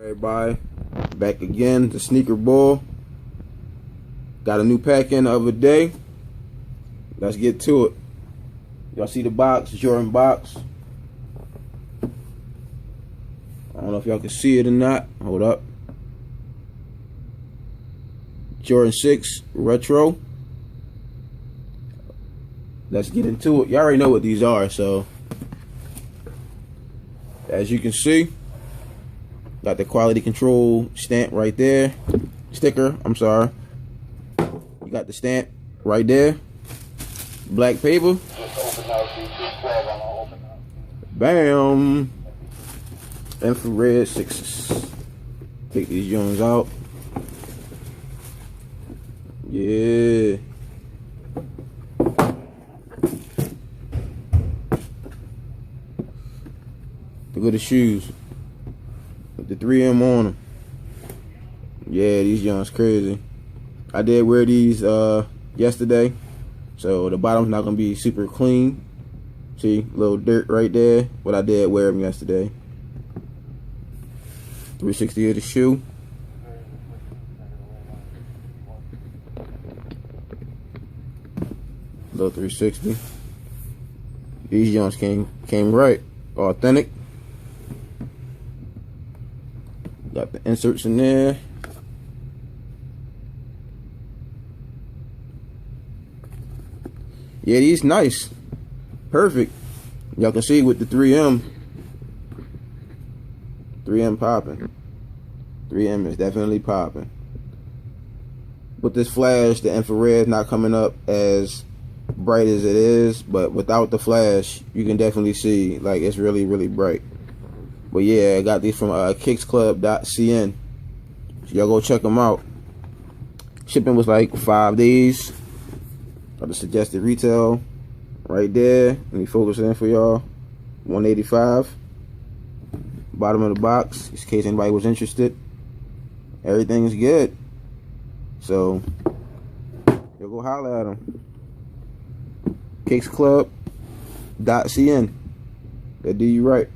Everybody, back again, the sneaker bull. Got a new pack in the other day. Let's get to it. Y'all see the box, Jordan box. I don't know if y'all can see it or not. Hold up. Jordan 6 Retro. Let's get into it. Y'all already know what these are, so as you can see, got the quality control stamp right there. Sticker, I'm sorry. You got the stamp right there. Black paper. Bam. Infrared 6s. Take these joints out. Yeah. Look at the shoes. With the 3M on them. Yeah, these joints crazy. I did wear these yesterday, so the bottom's not gonna be super clean. See, little dirt right there, but I did wear them yesterday. 360 of the shoe. Little 360. These joints came right, authentic. Got the inserts in there. Yeah, these nice. Perfect. Y'all can see with the 3M. 3M popping. 3M is definitely popping. With this flash, the infrared not coming up as bright as it is, but without the flash, you can definitely see like it's really, really bright. But yeah, I got these from kicksclub.cn. So y'all go check them out. Shipping was like 5 days. Got the suggested retail right there. Let me focus it in for y'all. $185. Bottom of the box, just in case anybody was interested. Everything is good. So y'all go holler at them. Kicksclub.cn. That do you right.